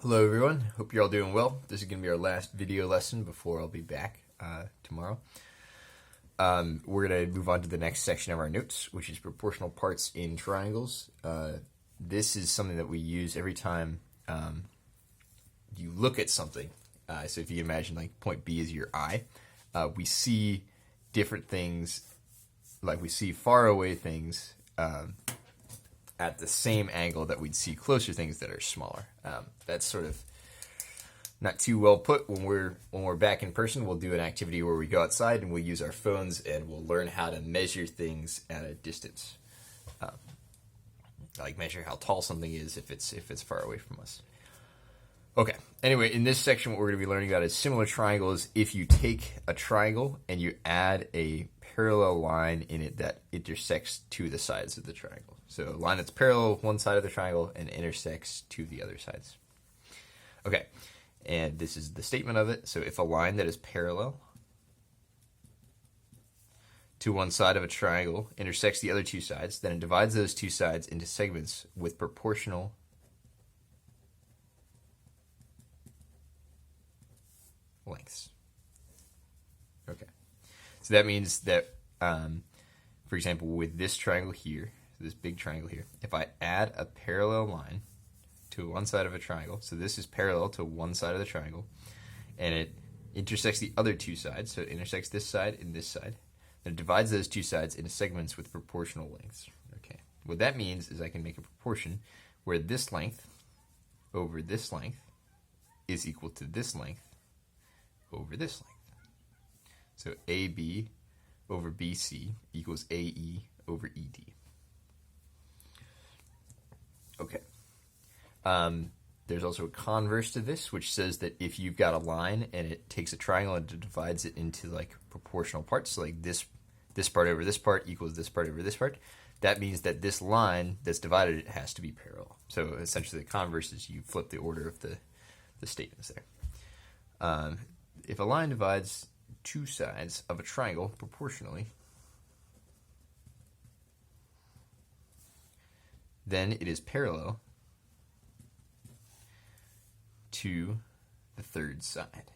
Hello everyone, hope you're all doing well. This is going to be our last video lesson before I'll be back tomorrow. We're going to move on to the next section of our notes, which is proportional parts in triangles. This is something that we use every time you look at something. So if you imagine like point B is your eye, we see different things, like we see far away things at the same angle that we'd see closer things that are smaller. That's sort of not too well put. When we're back in person, we'll do an activity where we go outside and we'll use our phones and we'll learn how to measure things at a distance, like measure how tall something is if it's far away from us. Okay. Anyway, in this section, what we're going to be learning about is similar triangles. If you take a triangle and you add a parallel line in it that intersects two of the sides of the triangle. So a line that's parallel one side of the triangle and intersects two of the other sides. Okay, and this is the statement of it. So if a line that is parallel to one side of a triangle intersects the other two sides, then it divides those two sides into segments with proportional lengths. Okay, so that means that, for example, with this triangle here, this big triangle here, if I add a parallel line to one side of a triangle, so this is parallel to one side of the triangle, and it intersects the other two sides, so it intersects this side and this side, then it divides those two sides into segments with proportional lengths. Okay, what that means is I can make a proportion where this length over this length is equal to this length over this length. So AB over BC equals AE over ED. Okay. There's also a converse to this, which says that if you've got a line and it takes a triangle and it divides it into like proportional parts, so like this part over this part equals this part over this part, that means that this line that's divided it has to be parallel. So essentially the converse is you flip the order of the statements there. If a line divides two sides of a triangle proportionally, then it is parallel to the third side.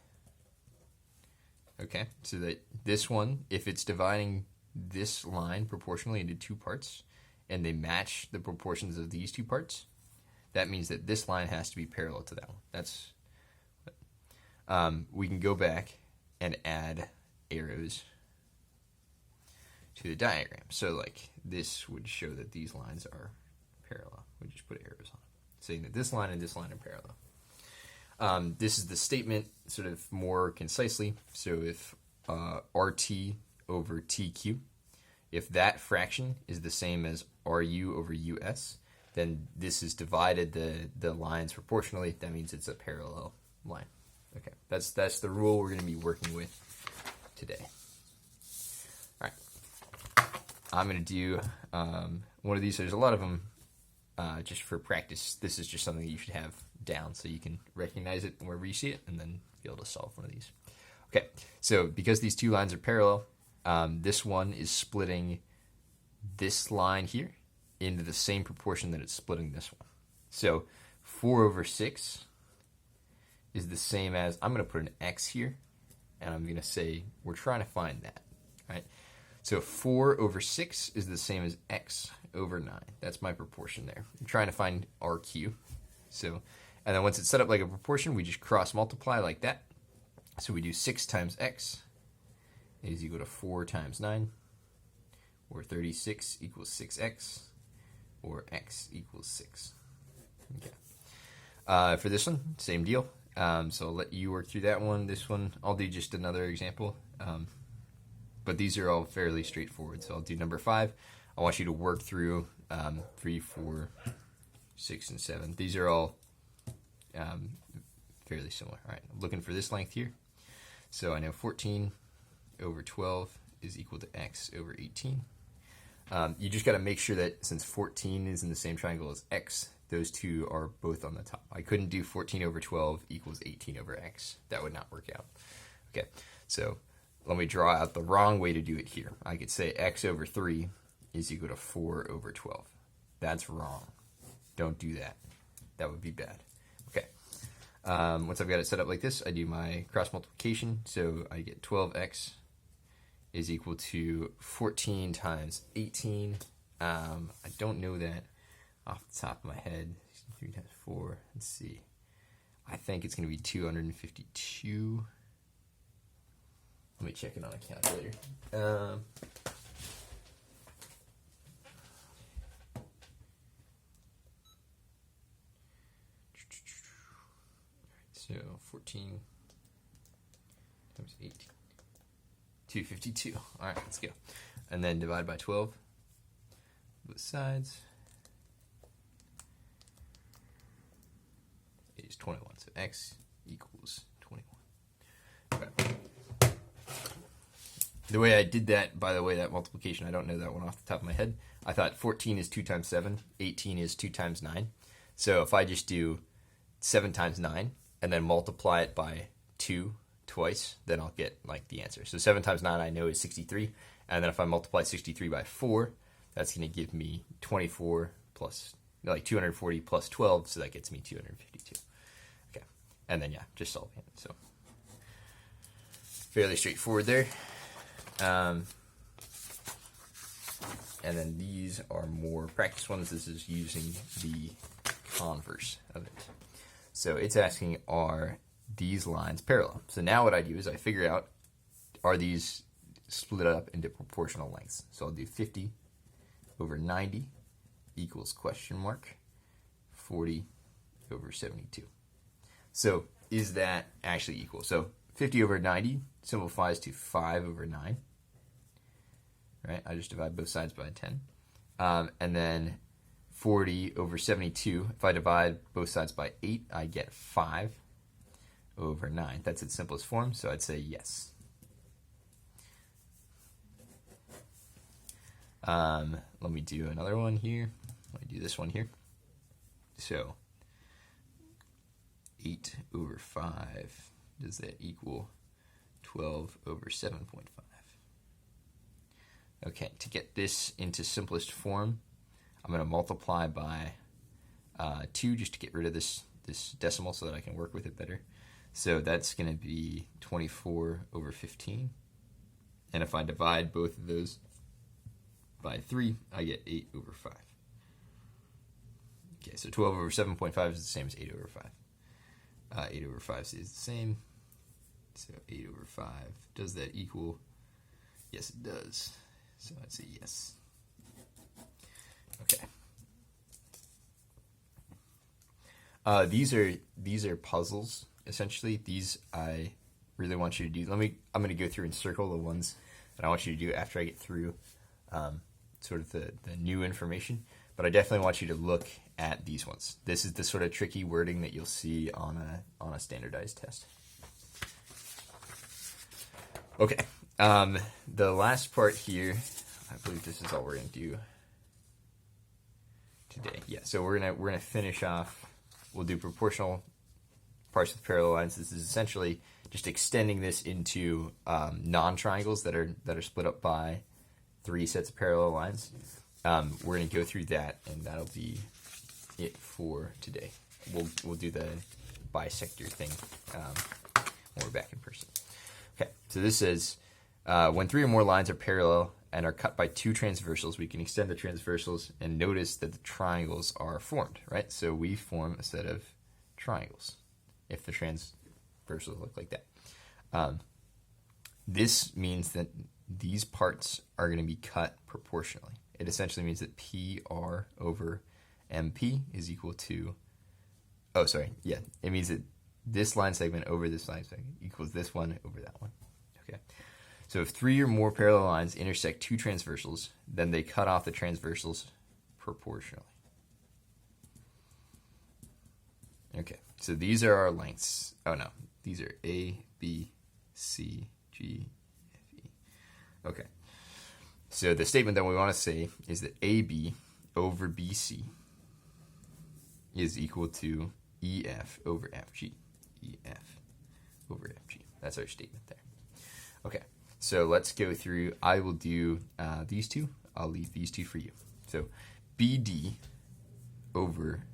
Okay, so that this one, if it's dividing this line proportionally into two parts, and they match the proportions of these two parts, that means that this line has to be parallel to that one. That's we can go back and add arrows to the diagram. So like this would show that these lines are parallel. We just put arrows on it, saying that this line and this line are parallel. This is the statement sort of more concisely. So if RT over TQ, if that fraction is the same as RU over US, then this is divided the lines proportionally. That means it's a parallel line. Okay, that's the rule we're going to be working with today. All right, I'm going to do one of these. There's a lot of them just for practice. This is just something that you should have down so you can recognize it wherever you see it and then be able to solve one of these. Okay, so because these two lines are parallel, this one is splitting this line here into the same proportion that it's splitting this one. So 4 over 6 is the same as, I'm going to put an X here, and I'm going to say we're trying to find that, right? So 4 over 6 is the same as X over 9. That's my proportion there. I'm trying to find RQ. So, and then once it's set up like a proportion, we just cross multiply like that. So we do 6 times X is equal to 4 times 9, or 36 equals 6X, or X equals 6. Okay. For this one, same deal. So I'll let you work through that one. This one, I'll do just another example. But these are all fairly straightforward. So I'll do number 5. I want you to work through 3, 4, 6, and 7. These are all fairly similar. All right, I'm looking for this length here. So I know 14 over 12 is equal to X over 18. You just got to make sure that since 14 is in the same triangle as X, those two are both on the top. I couldn't do 14 over 12 equals 18 over X. That would not work out. Okay, so let me draw out the wrong way to do it here. I could say X over 3 is equal to 4 over 12. That's wrong. Don't do that. That would be bad. Okay, Once I've got it set up like this, I do my cross multiplication. So I get 12x is equal to 14 times 18. I don't know that off the top of my head. 3 times 4. Let's see. I think it's going to be 252. Let me check it on a calculator. So 14 times 18. 252. All right, let's go. And then divide by 12. Both sides. It is 21. So x equals 21. Okay. The way I did that, by the way, that multiplication, I don't know that one off the top of my head. I thought 14 is 2 times 7. 18 is 2 times 9. So if I just do 7 times 9 and then multiply it by 2 twice, then I'll get like the answer. So 7 times 9 I know is 63. And then if I multiply 63 by 4, that's going to give me 24 plus, like 240 plus 12. So that gets me 252. Okay. And then, yeah, just solving it. So fairly straightforward there. And then these are more practice ones. This is using the converse of it. So it's asking, are these lines parallel? So now what I do is I figure out, are these split up into proportional lengths? So I'll do 50 over 90 equals question mark 40 over 72. So is that actually equal? So 50 over 90 simplifies to 5 over 9. Right? I just divide both sides by 10. And then 40 over 72, if I divide both sides by 8, I get 5 over 9. That's its simplest form, so I'd say yes. Let me do another one here. Let me do this one here. So 8 over 5, does that equal 12 over 7.5? Okay, to get this into simplest form, I'm going to multiply by 2 just to get rid of this decimal so that I can work with it better. So that's going to be 24 over 15. And if I divide both of those by 3, I get 8 over 5. Okay, so 12 over 7.5 is the same as 8 over 5. 8 over 5 stays the same. So 8 over 5, does that equal? Yes, it does. So I'd say yes. Okay. These are puzzles essentially. These I really want you to do. I'm going to go through and circle the ones that I want you to do after I get through sort of the new information. But I definitely want you to look at these ones. This is the sort of tricky wording that you'll see on a standardized test. Okay. The last part here, I believe this is all we're going to do today. Yeah, so we're gonna finish off. We'll do proportional parts with parallel lines. This is essentially just extending this into non-triangles that are split up by 3 sets of parallel lines. We're gonna go through that, and that'll be it for today. We'll do the bisector thing when we're back in person. Okay, so this says when 3 or more lines are parallel and are cut by 2 transversals, we can extend the transversals and notice that the triangles are formed, right? So we form a set of triangles if the transversals look like that. This means that these parts are going to be cut proportionally. It essentially means that PR over MP is equal to, it means that this line segment over this line segment equals this one over that one. Okay. So if 3 or more parallel lines intersect 2 transversals, then they cut off the transversals proportionally. Okay, so these are our lengths. Oh no, these are A, B, C, G, F, E. Okay, so the statement that we want to say is that AB over BC is equal to EF over FG. EF over FG. That's our statement there. Okay. So let's go through. I will do these two. I'll leave these two for you. So BD over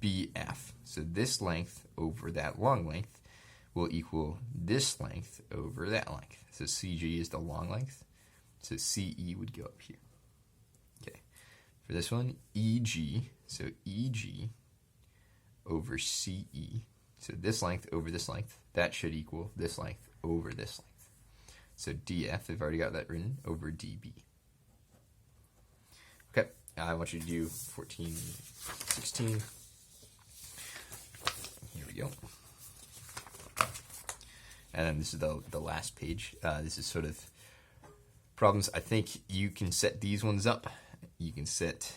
BF. So this length over that long length will equal this length over that length. So CG is the long length, so CE would go up here. Okay, for this one, EG, so EG over CE, so this length over this length, that should equal this length over this length. So DF, I've already got that written, over DB. Okay, I want you to do 14, 16. Here we go. And then this is the last page. This is sort of problems. I think you can set these ones up. You can set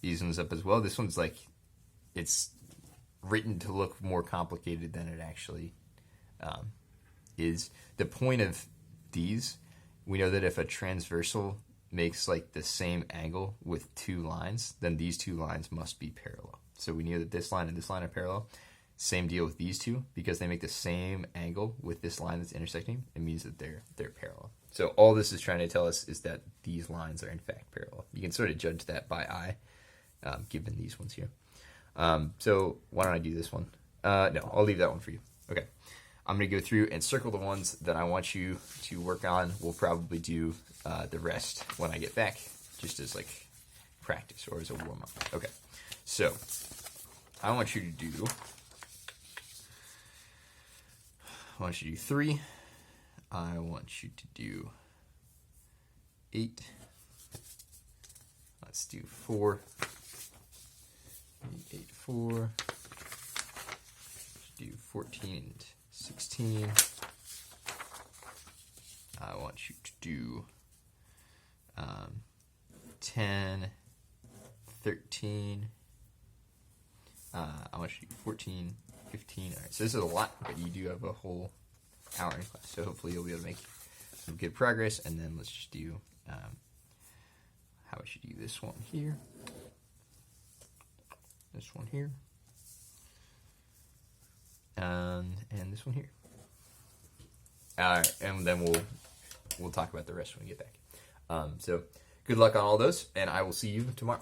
these ones up as well. This one's like, it's written to look more complicated than it actually is. The point of these, we know that if a transversal makes like the same angle with two lines, then these two lines must be parallel. So we know that this line and this line are parallel. Same deal with these two, because they make the same angle with this line that's intersecting. It means that they're parallel. So all this is trying to tell us is that these lines are in fact parallel. You can sort of judge that by eye, given these ones here. So why don't I do this one? No, I'll leave that one for you. Okay, I'm going to go through and circle the ones that I want you to work on. We'll probably do the rest when I get back, just as like practice or as a warm-up. Okay, so I want you to do 3. I want you to do 8. Let's do 4. 8, 4. Do 14 and 16. I want you to do 10, 13. I want you to do 14, 15. All right, so this is a lot, but you do have a whole hour in class, so hopefully you'll be able to make some good progress. And then let's just do how I should do this one here, this one here, and this one here. All right, and then we'll talk about the rest when we get back. So good luck on all those, and I will see you tomorrow.